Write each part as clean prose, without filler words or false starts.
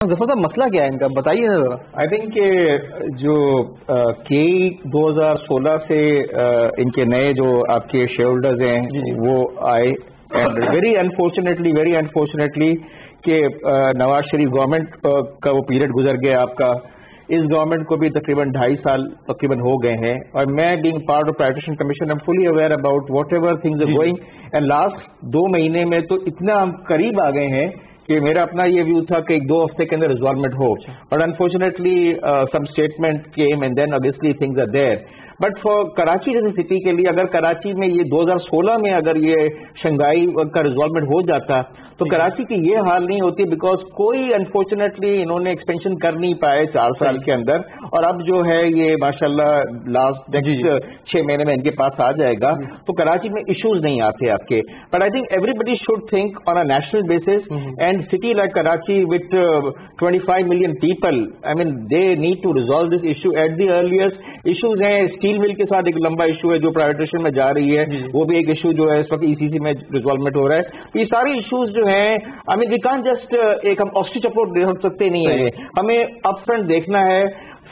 ظفر صاحب مسئلہ کیا ہے ان کا بتائیے ذرا. آئی تھنک کہ جو کے 2016 سے ان کے نئے جو آپ کے شیئر ہولڈرز ہیں وہ آئے اینڈ ویری انفارچونیٹلی کہ نواز شریف گورنمنٹ کا وہ پیریڈ گزر گیا آپ کا. اس گورنمنٹ کو بھی تقریباً 2.5 سال تقریباً ہو گئے ہیں اور میں being part of partition commission I'm fully aware about whatever things are going and last 2 مہینے میں تو اتنا ہم قریب آ گئے ہیں کہ میرا اپنا یہ ویو تھا کہ 1-2 ہفتے کے اندر ریزالومنٹ ہو, but unfortunately some statement came and then obviously things are there. But for Karachi جیسی سٹی کے لیے اگر کراچی میں یہ 2016 میں اگر یہ شنگھائی کا ریزالومنٹ ہو جاتا تو کراچی کی یہ حال نہیں ہوتی, بیکاز کوئی انفارچونیٹلی انہوں نے ایکسپینشن کر نہیں پائے 4 سال کے اندر, اور اب جو ہے یہ ماشاءاللہ لاسٹ 6 مہینے میں ان کے پاس آ جائے گا تو کراچی میں ایشوز نہیں آتے آپ کے. But I think everybody should think on a national basis, and city like Karachi with 25 million people, I mean they need to resolve this issue at the earliest. Issues ہیں اسٹیل مل کے ساتھ ایک لمبا ایشو ہے جو پرائیویٹیشن میں جا رہی ہے, وہ بھی ایک ایشو جو ہے اس وقت ECC میں ریزالومنٹ ہو رہا ہے. یہ سارے ایشوز جو ہیں I mean we can't just ایک ہم آسٹرچ اپروچ دے سکتے نہیں ہیں, ہمیں اپ فرنٹ دیکھنا ہے.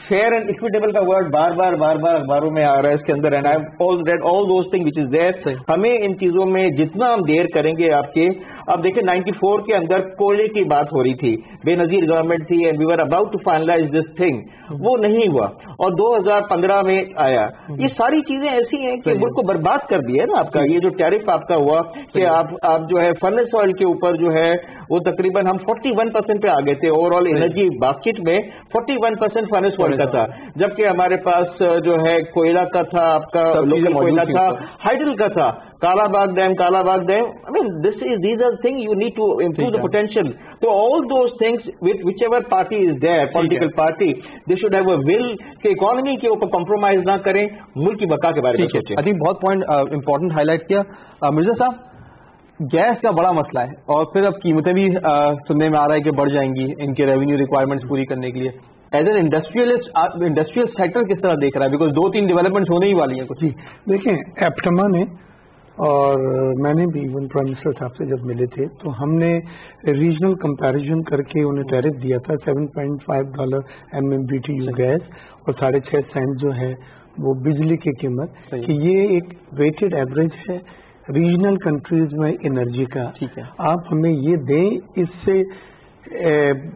فیئر اینڈ اکویٹیبل کا ورڈ بار بار اخباروں میں آ رہا ہے اس کے اندر, and I have read all those thing which is there. ہمیں ان چیزوں میں جتنا ہم دیر کریں گے آپ کے, اب دیکھیں 94 کے اندر کوئلے کی بات ہو رہی تھی, بے نظیر گورنمنٹ تھی and we were about to finalise this thing, وہ نہیں ہوا اور 2015 میں آیا. یہ ساری چیزیں ایسی ہیں کہ ملک کو برباد کر دیا ہے نا آپ کا. یہ جو ٹیرف آپ کا ہوا کہ آپ جو ہے فرنس آئل کے اوپر جو ہے وہ تقریباً ہم 41% پہ آ گئے تھے اوور آل انرجی باسکٹ میں, 41% فرنس آئل کا تھا, جبکہ ہمارے پاس جو ہے کوئلہ کا تھا, آپ کا لوکل کوئلہ تھا, ہائیڈل کا تھا, Kala Bagh dam. I mean, these are things you need to improve the potential. So all those things, with whichever party is there, political party, they should have a will کہ economy کے اوپر compromise نہ کریں, ملک کی بقا کے بارے میں سوچیں. I think بہت پوائنٹ امپورٹنٹ ہائی لائٹ کیا. مرزا صاحب, گیس کا بڑا مسئلہ ہے اور پھر اب قیمتیں بھی سننے میں آ رہا ہے کہ بڑھ جائیں گی ان کے ریونیو ریکوائرمنٹس پوری کرنے کے لیے. ایز این انڈسٹریل سیکٹر کس طرح دیکھ رہا ہے, بیکاز 2-3 ڈیولپمنٹس ہونے ہی والی ہیں کچھ. دیکھیں ایپٹما نے اور میں نے بھی ایون پرائم منسٹر صاحب سے جب ملے تھے تو ہم نے ریجنل کمپیریزن کر کے انہیں ٹیرف دیا تھا $7.5 MMBTU گیس اور 6.5 سینٹ جو ہے وہ بجلی کی قیمت, کہ یہ ایک ویٹڈ ایوریج ہے ریجنل کنٹریز میں انرجی کا. آپ ہمیں یہ دیں, اس سے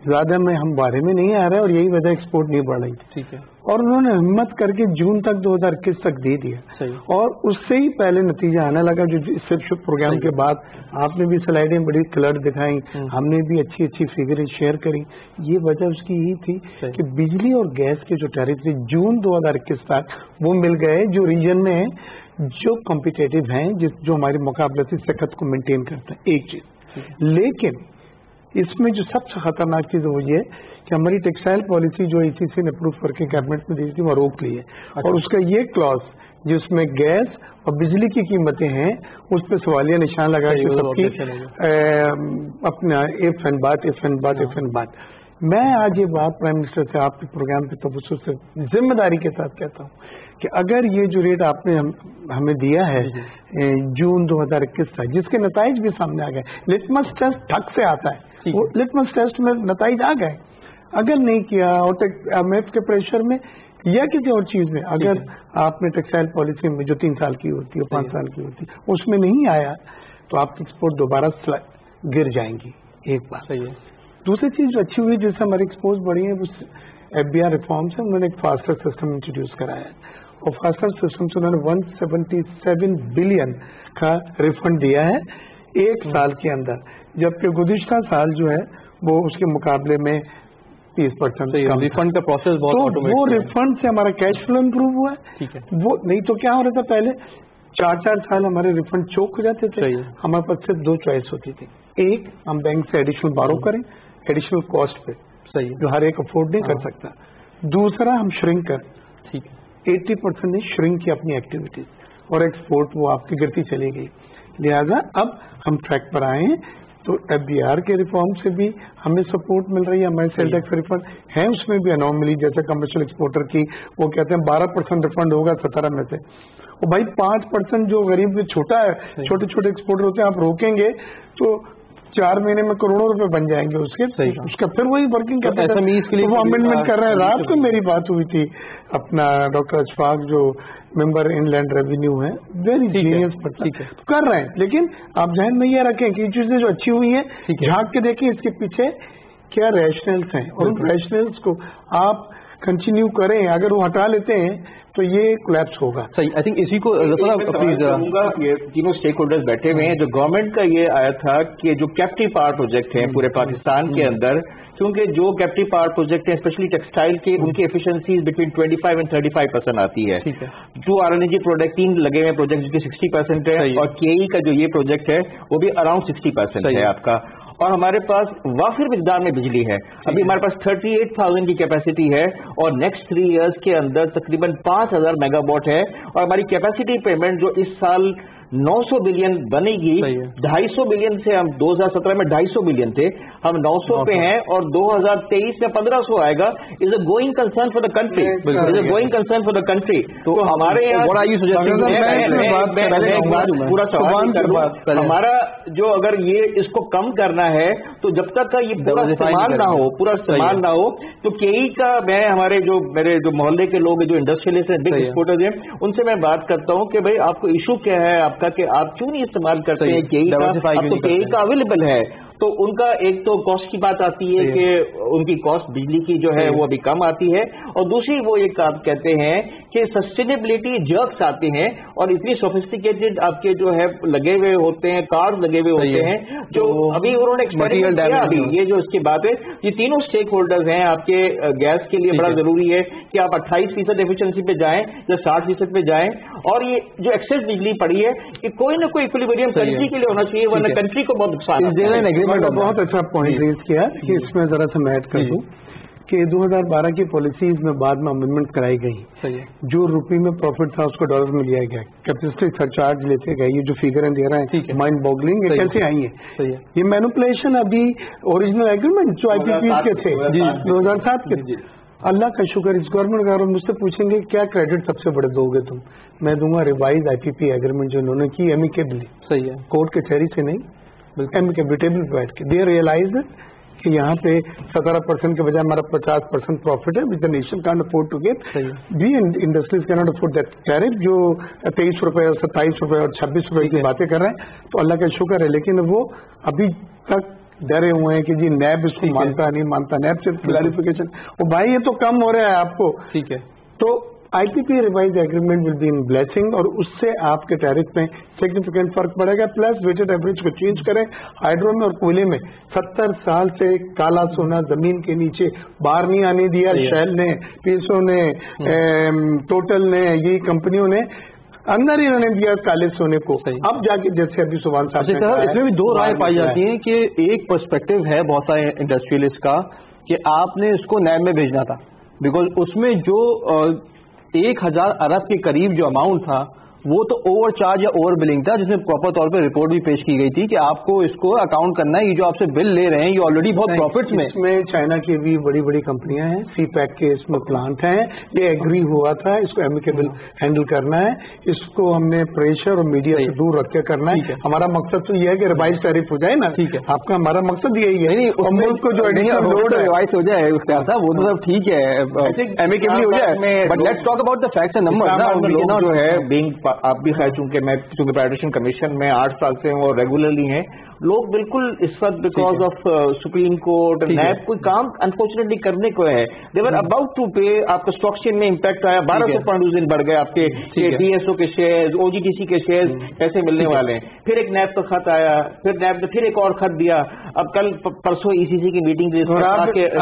زیادہ میں ہم بارے میں نہیں آ رہا ہے اور یہی وجہ ایکسپورٹ نہیں بڑھ رہی تھی. ٹھیک ہے, اور انہوں نے ہمت کر کے جون تک 2021 تک دے دیا, اور اس سے ہی پہلے نتیجہ آنے لگا. جو صرف پروگرام کے بعد آپ نے بھی سلائیڈیں بڑی کلر دکھائیں, ہم نے بھی اچھی فگریں شیئر کری. یہ وجہ اس کی یہی تھی کہ بجلی اور گیس کے جو ٹیرف تھے جون 2021 تک وہ مل گئے جو ریجن میں ہیں, جو کمپیٹیٹو ہیں, جو ہماری مقابلتی سکت کو مینٹین کرتے ہیں. ایک چیز, لیکن اس میں جو سب سے خطرناک چیز وہ یہ کہ ہماری ٹیکسٹائل پالیسی جو ECC نے اپروو کر کے کیبنٹ میں دی تھی وہ روک لی ہے, اور اس کا یہ کلاس جس میں گیس اور بجلی کی قیمتیں ہیں اس پہ سوالیہ نشان لگا کہ اپنا ایف اینڈ بات. میں آج یہ بات پرائم منسٹر سے آپ کے پروگرام کے تبصر سے ذمہ داری کے ساتھ کہتا ہوں کہ اگر یہ جو ریٹ آپ نے ہمیں دیا ہے جون 2021 تک, جس کے نتائج بھی سامنے آ گئے, لٹمس ٹیسٹ ٹھگ سے آتا ہے, وہ لٹمس ٹیسٹ میں نتائج آ گئے. اگر نہیں کیا اور IMF کے پریشر میں یا کسی اور چیز میں, اگر آپ نے ٹیکسٹائل پالیسی میں جو 3 سال کی ہوتی ہے 5 سال کی ہوتی ہے اس میں نہیں آیا تو آپ کی ایکسپورٹ دوبارہ گر جائیں گی. ایک بات صحیح ہے. دوسری چیز جو اچھی ہوئی جس سے ہماری ایکسپورٹ بڑھی ہے وہ FBR ریفارم سے انہوں نے ایک فاسٹر سسٹم انٹروڈیوس کرایا ہے, اور فاسٹر سسٹم سے انہوں نے 177 بلین کا ریفنڈ دیا ہے 1 سال کے اندر, جبکہ گزشتہ سال جو ہے وہ اس کے مقابلے میں 30% ریفنڈ کا پروسیس بہت, وہ ریفنڈ سے ہمارا کیش فلو امپروو ہوا ہے. وہ نہیں تو کیا ہو رہا تھا, پہلے 4 سال ہمارے ریفنڈ چوک ہو جاتے تھے. ہمارے پاس صرف 2 چوائس ہوتی تھی, ایک ہم بینک سے ایڈیشنل بارو کریں ایڈیشنل کاسٹ پہ, جو ہر ایک افورڈ نہیں کر سکتا. دوسرا ہم شرنک کریں, 80% نے شرنک کی اپنی ایکٹیویٹیز, اور ایکسپورٹ وہ آپ کی گرتی چلی گئی. لہذا اب ہم ٹریک پر آئے ہیں تو FBR کے ریفارم سے بھی ہمیں سپورٹ مل رہی ہے. ہمارے سیل ٹیکس ریفنڈ ہے, اس میں بھی انوملی جیسے کمرشل ایکسپورٹر کی وہ کہتے ہیں 12% ریفنڈ ہوگا 17 میں سے, اور بھائی 5% جو غریب چھوٹا ہے, چھوٹے ایکسپورٹر ہوتے ہیں, آپ روکیں گے تو 4 مہینے میں کروڑوں روپے بن جائیں گے اس کا پھر وہی ورکنگ SMEs کے لیے وہ امینڈمنٹ کر رہے ہیں. رات کو میری بات ہوئی تھی اپنا ڈاکٹر اشفاق جو ممبر ان لینڈ ریونیو ہے, ویری جینیس پرسن, کر رہے ہیں. لیکن آپ ذہن میں یہ رکھیں کہ یہ چیزیں جو اچھی ہوئی ہیں جھانک کے دیکھیں اس کے پیچھے کیا ریشنلس ہیں, اور ان ریشنلس کو آپ کنٹینیو کریں. اگر وہ ہٹا لیتے ہیں تو یہ کولیپس ہوگا. صحیح. آئی تھنک اسی کو تینوں اسٹیک ہولڈرز بیٹھے ہوئے ہیں. جو گورنمنٹ کا یہ آیا تھا کہ جو کیپٹیو پاور پروجیکٹ ہیں پورے پاکستان کے اندر, کیونکہ جو کیپٹیو پاور پروجیکٹ ہیں اسپیشلی ٹیکسٹائل کے, ان کی ایفیشنسیز بٹوین 25 and 35% آتی ہے. جو RNG پروڈکٹ 3 لگے ہوئے پروجیکٹ جن کی 60% ہے, اور KE کا جو یہ پروجیکٹ ہے وہ بھی اراؤنڈ 60% ہے آپ کا. اور ہمارے پاس وافر مقدار میں بجلی ہے. ابھی ہمارے پاس 38,000 کی کیپیسٹی ہے, اور نیکسٹ 3 ایئرس کے اندر تقریباً 5,000 میگا واٹ ہے. اور ہماری کیپیسٹی پیمنٹ جو اس سال 900 بلین بنے گی, 250 بلین سے ہم 2017 میں 250 بلین تھے, ہم 900 پہ ہیں, اور 2023 میں 1500 آئے گا. Is a going concern for the country, is a going concern for the country. تو ہمارے پورا سوال ہمارا جو اگر یہ اس کو کم کرنا ہے تو جب تک کا یہ پورا استعمال نہ ہو, تو KE کا میں ہمارے جو میرے جو محلے کے لوگ جو انڈسٹریلسٹ ہیں, بگ ایکسپورٹرز ہیں, ان سے میں بات کرتا ہوں کہ بھائی آپ کو ایشو کیا ہے آپ کا, کہ آپ کیوں نہیں استعمال کرتے ہیں KE کا, اب تو KE کا اویلیبل ہے. تو ان کا ایک تو کاسٹ کی بات آتی ہے کہ ان کی کاسٹ بجلی کی جو ہے وہ ابھی کم آتی ہے, اور دوسری وہ ایک آپ کہتے ہیں کہ سسٹینیبلٹی جرکس آتے ہیں, اور اتنی سوفسٹیکیٹڈ آپ کے جو ہے لگے ہوئے ہوتے ہیں, کارڈ لگے ہوئے ہوتے ہیں, جو ابھی انہوں نے ایکسپیریمنٹ کیا. ابھی یہ جو اس کی بات ہے, یہ تینوں اسٹیک ہولڈرز ہیں آپ کے گیس کے لیے بڑا ضروری ہے کہ آپ 28% ایفیشنسی پہ جائیں یا 60% پہ جائیں. اور یہ جو ایکسس بجلی پڑی ہے یہ کوئی نہ کوئی ایکویلبریم کنٹری کے لیے ہونا چاہیے, ورنہ کنٹری کو بہت نقصان. بہت اچھا پوائنٹ ریز کیا کہ اس میں ذرا سا میں ایڈ کر دوں کہ 2012 کی پالیسیز میں بعد میں امینڈمنٹ کرائی گئی. جو روپی میں پروفٹ تھا اس کو ڈالر میں لیا گیا, کیپیسٹی سرچارج لیتے گئے. یہ جو فگریں دے رہے ہیں مائنڈ بوگلنگ, یہ کیسے آئی ہیں؟ یہ مینوپولیشن ابھی اوریجنل ایگریمنٹ جو IPPs کے تھے 2007 کے, اللہ کا شکر اس گورنمنٹ کا مجھ سے پوچھیں گے کیا کریڈٹ سب سے بڑے دو گے تم, میں دوں گا ریوائز IPP ایگریمنٹ جو انہوں نے کی ایمیکیبلی. صحیح ہے, کورٹ کے چہری سے نہیں, ایمیکیبل بیٹھ کے. دے ریئلائز کہ یہاں پہ 17% کے بجائے ہمارا 50% پروفٹ ہے, which the nation can't afford to get. We industries cannot afford that tariff جو 23 روپے اور 27 روپے اور 26 روپے کی باتیں کر رہے ہیں. تو اللہ کا شکر ہے, لیکن وہ ابھی تک ڈرے ہوئے ہیں کہ جی نیب اس کو مانتا نہیں مانتا. نیب سے کلیریفیکیشن, وہ بھائی یہ تو کم ہو رہا ہے آپ کو. ٹھیک ہے, تو IPP revise agreement will be in blessing, اور اس سے آپ کے ٹیرف میں سگنیفیکینٹ فرق پڑے گا. پلس ویٹڈ ایوریج کو چینج کریں. ہائیڈرو میں اور کوئلے میں 70 سال سے کالا سونا زمین کے نیچے باہر نہیں آنے دیا. شیل نے, پیسو نے, ٹوٹل نے, یہی کمپنیوں نے اندر ہی رہنے دیا کالے سونے کو. اب جا کے جیسے ابھی سبحان صاحب اس میں بھی 2 رائے پائی جاتی ہیں کہ ایک پرسپیکٹو ہے بہت سارے انڈسٹریلسٹ کا کہ آپ نے اس کو نیب میں بھیجنا تھا, بیکاز اس میں جو 1,000 ارب کے قریب جو اماؤنٹ تھا وہ تو اوور چارج یا اوور بلنگ تھا, جس میں پراپر طور پہ رپورٹ بھی پیش کی گئی تھی کہ آپ کو اس کو اکاؤنٹ کرنا ہے. یہ جو آپ سے بل لے رہے ہیں یہ آلریڈی بہت پروفٹس میں. اس میں چائنا کی بھی بڑی بڑی کمپنیاں ہیں, سی پیک کے اس میں پلانٹ ہیں. یہ ایگری ہوا تھا, اس کو ایمیکیبل ہینڈل کرنا ہے. اس کو ہم نے پریشر اور میڈیا سے دور رکھ کے کرنا ہے. ہمارا مقصد تو یہ ہے کہ ریوائز ٹیرف ہو جائے نا. ٹھیک ہے, آپ کا ہمارا مقصد یہی ہے. ملک کو جو لوڈ ریوائز ہو جائے اس کا وہ تو سب ٹھیک ہے, ایمیکیبلی ہو جائے. But let's talk about the facts and numbers. جو ہے بینگ آپ بھی خیر چونکہ میں پیٹیشن کمیشن میں 8 سال سے ہوں اور ریگولرلی ہیں, لوگ بالکل اس وقت because of supreme court NAB کوئی کام انفارچونیٹلی کرنے کو ہے. دے ور اباؤٹ ٹو پے. آپ کا اسٹاک چین میں امپیکٹ آیا, 1200 پوائنٹ اس دن بڑھ گئے آپ کے DSO کے شیئر, OGTC کے شیئر کیسے ملنے والے ہیں. پھر ایک نیب کا خط آیا, پھر نیب نے پھر ایک اور خط دیا. اب کل پرسوں ECC کی میٹنگ.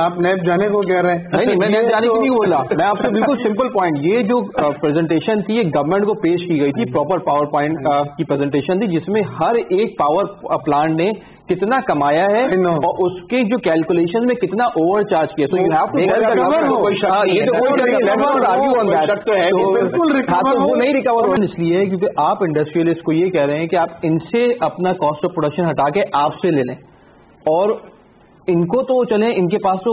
آپ نیب جانے کو کہہ رہے ہیں؟ نہیں, میں نیب جانے کو نہیں بولا. میں آپ سے بالکل سمپل پوائنٹ, یہ جو پریزنٹیشن تھی یہ گورنمنٹ کو پیش کی گئی تھی, پراپر پاور پوائنٹ کی پریزنٹیشن تھی, جس میں ہر ایک پاور پلانٹ نے کتنا کمایا ہے اور اس کے جو کیلکولیشن میں کتنا اوور چارج کیا. تو وہ نہیں ریکور ہو, اس لیے کیونکہ آپ انڈسٹریلسٹ کو یہ کہہ رہے ہیں کہ آپ ان سے اپنا کاسٹ آف پروڈکشن ہٹا کے آپ سے لے لیں, اور ان کو تو چلیں ان کے پاس تو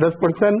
10%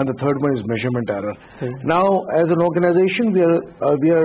and the third one is measurement error. Now as an organization we are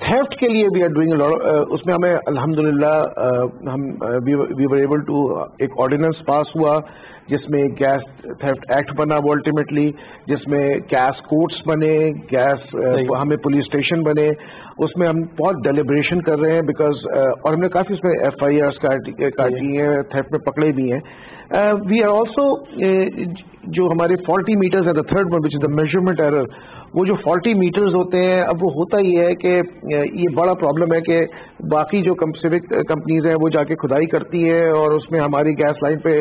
theft کے لیے وی آر ڈوئنگ اس میں ہمیں الحمدللہ ہم وی ور ایبل ٹو ایک آرڈیننس پاس ہوا جس میں گیس تھیفٹ ایکٹ بنا وہ الٹیمیٹلی، جس میں گیس کورٹس بنے، گیس ہمیں پولیس اسٹیشن بنے. اس میں ہم بہت ڈیلیبریشن کر رہے ہیں بیکاز اور ہم نے کافی اس میں FIRs کاٹی ہیں، تھیفٹ میں پکڑے بھی ہیں. وی آر آلسو جو ہمارے فالٹی میٹرز ہے، the third one which is the measurement error. وہ جو فالٹی میٹرز ہوتے ہیں، اب وہ ہوتا یہ ہے کہ یہ بڑا پرابلم ہے کہ باقی جو سیوک کمپنیز ہیں وہ جا کے کھدائی کرتی ہے اور اس میں ہماری گیس لائن پہ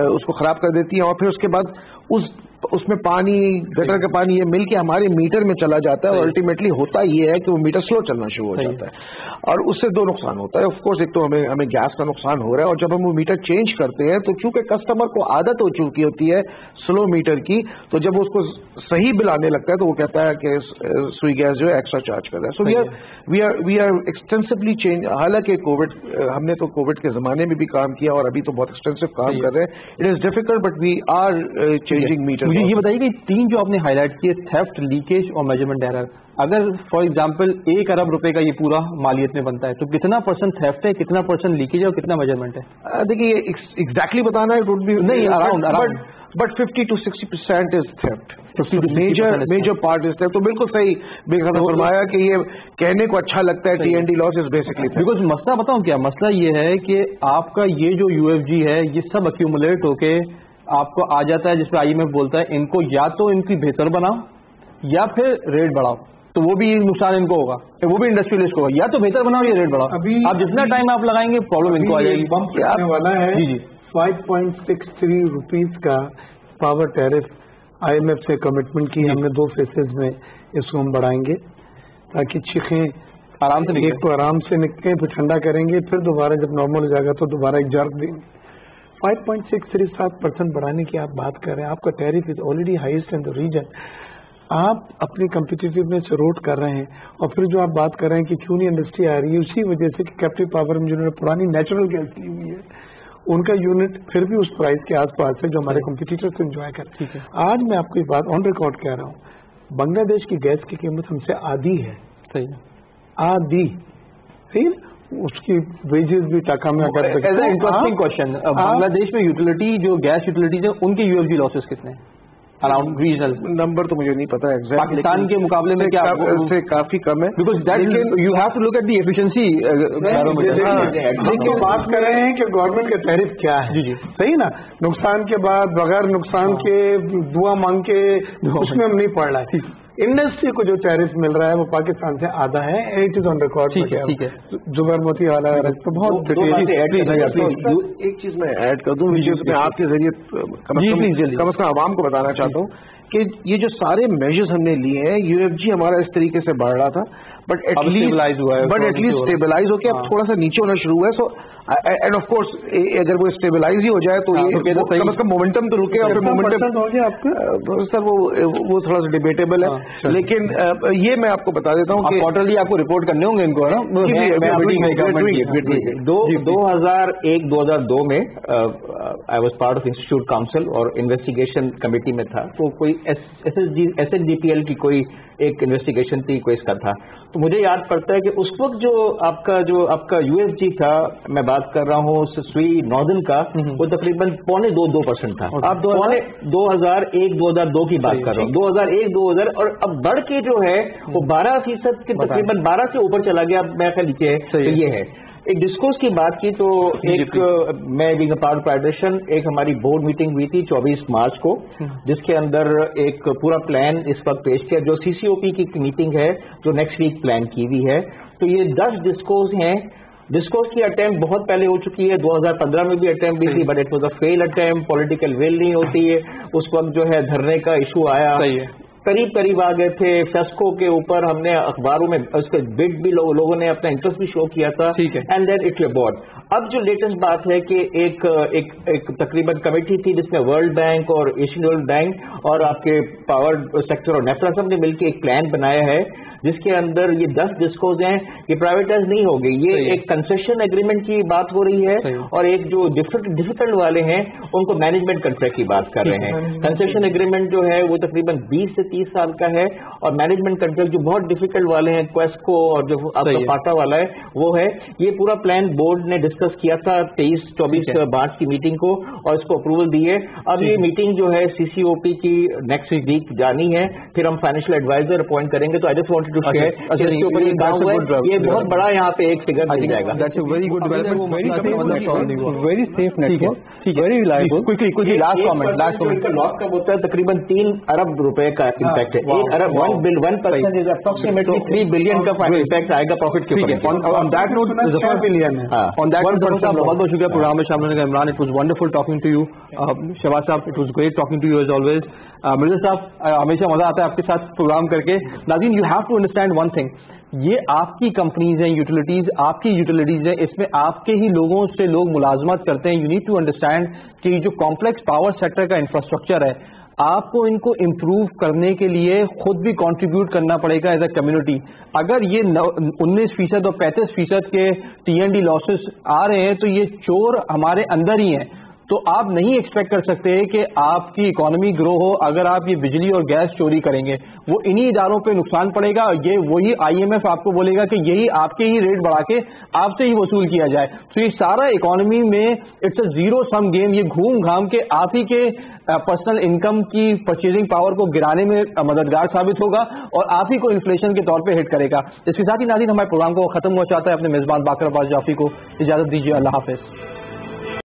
اس کو خراب کر دیتی ہیں، اور پھر اس کے بعد اس میں پانی، گٹر کا پانی یہ مل کے ہمارے میٹر میں چلا جاتا ہے، اور الٹیمیٹلی ہوتا یہ ہے کہ وہ میٹر سلو چلنا شروع ہو جاتا ہے. اور اس سے دو نقصان ہوتا ہے. آف کورس ایک تو ہمیں گیس کا نقصان ہو رہا ہے، اور جب ہم وہ میٹر چینج کرتے ہیں تو چونکہ کسٹمر کو عادت ہو چکی ہوتی ہے سلو میٹر کی، تو جب اس کو صحیح بل آنے لگتا ہے تو وہ کہتا ہے کہ سوئی گیس جو ہے ایکسٹرا چارج کر رہا ہے. سو وی آر ایکسٹینسولی چینج. حالانکہ کووڈ، ہم نے تو کووڈ کے زمانے میں بھی کام کیا اور ابھی تو بہت ایکسٹینسو کام کر رہے ہیں. It is difficult but we are changing matter. مجھے یہ بتائیے کہ تین جو آپ نے ہائی لائٹ کیے، تھیفٹ، لیکیج اور میجرمنٹ ایرر، اگر فار ایگزامپل 1 ارب روپے کا یہ پورا مالیت میں بنتا ہے تو کتنا پرسنٹ تھیفٹ ہے، کتنا پرسنٹ لیکیج ہے اور کتنا میجرمنٹ ہے؟ دیکھیے ایگزیکٹلی بتانا ہے، وڈ بی نہیں around but 50 to 60% is theft. Major part is theft. تو بالکل صحیح فرمایا کہ یہ کہنے کو اچھا لگتا ہے TND loss is basically because مسئلہ بتاؤں کیا مسئلہ یہ ہے کہ آپ کا یہ جو UFG ہے یہ سب ایکیومولیٹ ہو کے آپ کو آ جاتا ہے، جس پہ IMF بولتا ہے ان کو یا تو ان کی بہتر بناؤ یا پھر ریٹ بڑھاؤ. تو وہ بھی نقصان ان کو ہوگا، وہ بھی انڈسٹریلسٹ کو ہوگا، یا تو بہتر بناؤ یا ریٹ بڑھاؤ. ابھی آپ جتنا ٹائم آپ لگائیں گے پرابلم ان کو آ جائے گی. بمپ آنے والا ہے 5.63 روپیز کا پاور ٹیرف. IMF سے کمٹمنٹ کی ہم نے 2 فیسز میں اس کو ہم بڑھائیں گے تاکہ چیخیں آرام سے ایک تو آرام سے نکلیں، پھر ٹھنڈا کریں گے، پھر دوبارہ جب نارمل ہو جائے گا تو دوبارہ ایک جرک دیں گے. 5.637% بڑھانے کی آپ بات کر رہے ہیں. آپ کا tariff is already highest in the region. آپ اپنی کمپیٹیٹیونیس روٹ کر رہے ہیں، اور پھر جو آپ بات کر رہے ہیں کہ کیوں نہیں انڈسٹری آ رہی ہے، اسی وجہ سے کہ کیپٹیو پاور میں جنہوں نے پرانی نیچرل گیس لی ہوئی ہے ان کا یونٹ پھر بھی اس پرائز کے آس پاس ہے جو ہمارے کمپیٹیٹر کو انجوائے کرتے ہیں. آج میں آپ کو یہ بات آن ریکارڈ کہہ رہا ہوں، بنگلہ دیش کی گیس کی قیمت ہم سے آدھی ہے. آدھی. اس کی ویجز بھی ٹاکا میں کر سکتے ہیں. Interesting question. بنگلہ دیش میں یوٹیلیٹی جو گیس یوٹیلیٹیز ہیں ان کے UFG لاسز کتنے ہیں اراؤنڈ ریجنل؟ نمبر تو مجھے نہیں پتا ایگزیکٹ. پاکستان کے مقابلے میں کیا سے کافی کم ہے، because you have to look at the efficiency. لیکن بات کر رہے ہیں کہ گورنمنٹ کا ٹیرف کیا ہے. جی صحیح نا. نقصان کے بعد بغیر نقصان کے دعا مانگ کے اس میں ہم نہیں پڑ رہا ہے. انڈسٹری کو جو ٹیرف مل رہا ہے وہ پاکستان سے آدھا ہے. It is on record. ٹھیک ہے. زبیر موتی والا بہت ایک چیز میں ایڈ کر دوں، میں آپ کے ذریعے کم از کم عوام کو بتانا چاہتا ہوں کہ یہ جو سارے میجرز ہم نے لیے ہیں، UFG ہمارا اس طریقے سے بڑھ رہا تھا بٹ ایٹ لیسٹ اسٹیبلائز ہو کے اب تھوڑا سا نیچے ہونا شروع ہوا ہے. سو اینڈ آف کورس اگر وہ اسٹیبلائز ہی ہو جائے تو کم از کم مومنٹم تو رکے. اور پھر مومنٹم سر وہ تھوڑا سا ڈیبیٹیبل ہے، لیکن یہ میں آپ کو بتا دیتا ہوں کہ کوارٹرلی آپ کو رپورٹ کرنے ہوں گے ان کو، ہے نا. 2001-2002 میں I was part of institute council اور انویسٹیگیشن کمیٹی میں تھا. تو کوئی SHGPL کی کوئی ایک انویسٹیگیشن تھی، کوئی اس کا تھا. تو مجھے یاد پڑتا ہے کہ اس وقت جو آپ کا UFG تھا، میں بات کر رہا ہوں سوئی ناردن کا، وہ تقریباً 2.2% تھا. آپ 2001-2002 کی بات کر رہا ہوں. 2001-2000 اور اب بڑھ کے جو ہے وہ 12% کے تقریباً 12 سے اوپر چلا گیا. میں خیال یہ ہے. ایک ڈسکورس کی بات کی تو ایک میں بینگ اے پارٹ فیڈریشن ایک ہماری بورڈ میٹنگ ہوئی تھی 24 مارچ کو، جس کے اندر ایک پورا پلان اس وقت پیش کیا جو CCOP کی میٹنگ ہے جو نیکسٹ ویک پلان کی ہوئی ہے. تو یہ 10 ڈسکورس ہیں. ڈسکورس کی اٹیمپٹ بہت پہلے ہو چکی ہے، 2015 میں بھی اٹیمپٹ بھی تھی but it was a fail attempt. Political will نہیں ہوتی ہے. اس وقت جو ہے دھرنے کا ایشو آیا، قریب آ گئے تھے. فیسکو کے اوپر ہم نے اخباروں میں اس کے بٹ بھی لوگوں نے اپنا انٹرسٹ بھی شو کیا تھا. And then it abort. اب جو لیٹسٹ بات ہے کہ ایک تقریباً کمیٹی تھی جس میں ورلڈ بینک اور ایشین ڈیولپمنٹ بینک اور آپ کے پاور سیکٹر اور نیفرا سب نے مل کے ایک پلان بنایا ہے جس کے اندر یہ 10 ڈسکوز ہیں، یہ پرائیویٹائز نہیں ہوگی، یہ ایک کنسیشن ایگریمنٹ کی بات ہو رہی ہے، اور ایک جو ڈیفیکلٹ والے ہیں ان کو مینجمنٹ کنٹریکٹ کی بات کر رہے ہیں۔ کنسیشن ایگریمنٹ جو ہے وہ تقریباً 20 سے 30 سال کا ہے، اور مینجمنٹ کنٹریکٹ جو بہت ڈیفیکلٹ والے ہیں، کویسکو اور جو آپ کا پاٹا والا ہے وہ ہے۔ یہ پورا پلان بورڈ نے ڈسکس کیا تھا 23-24 مارچ کی میٹنگ کو، اور اس کو اپروول دی ہے۔ اب یہ میٹنگ جو ہے CCOP کی نیکسٹ ویک جانی ہے، پھر ہم فائنینشیل ایڈوائزر اپوائنٹ کریں گے۔ تو I just wanted to share یہ بہت بڑا یہاں پہ ایک فگر مل جائے گا۔ Very safe network, very reliable. Loss کب ہوتا ہے؟ تقریباً 3 ارب روپے کا امپیکٹ ہے۔ 1 ارب 1% از اپروکسیمیٹلی 3 بلین کا امپیکٹ آئے گا پروفٹ کے اوپر۔ On that note, $4 billion ہے۔ On that note, بہت بہت شکریہ پروگرام میں شامل ہونے کا Imran. It was wonderful talking to you. Shahbaz صاحب, it was great talking to you as always. Mirza صاحب, ہمیشہ مزہ آتا ہے آپ کے ساتھ پروگرام کر کے. ناظرین, you have to understand one thing. یہ آپ کی کمپنیز ہیں, یوٹیلیٹیز آپ کی یوٹیلیٹیز ہیں, اس میں آپ کے ہی لوگوں سے لوگ ملازمت کرتے ہیں. یو نیڈ ٹو انڈرسٹینڈ کہ یہ جو کمپلیکس پاور سیکٹر کا انفراسٹرکچر ہے, آپ کو ان کو امپروو کرنے کے لیے خود بھی کنٹریبیوٹ کرنا پڑے گا ایز اے کمیونٹی. اگر یہ 19% اور 35% کے TND لاسز آ رہے ہیں تو یہ چور ہمارے اندر ہی ہیں. تو آپ نہیں ایکسپیکٹ کر سکتے کہ آپ کی اکانومی گرو ہو اگر آپ یہ بجلی اور گیس چوری کریں گے. وہ انہی اداروں پہ نقصان پڑے گا, اور یہ وہی IMF آپ کو بولے گا کہ یہی آپ کے ہی ریٹ بڑھا کے آپ سے ہی وصول کیا جائے. تو یہ سارا اکانومی میں it's a zero sum game. یہ گھوم گھام کے آپ ہی کے پرسنل انکم کی پرچیزنگ پاور کو گرانے میں مددگار ثابت ہوگا, اور آپ ہی کو انفلیشن کے طور پہ ہٹ کرے گا. اس کے ساتھ ہی ناظرین, ہمارے پروگرام کو ختم ہوا چاہتا ہے. اپنے میزبان باقر عباس جعفری کو اجازت دیجیے. اللہ حافظ.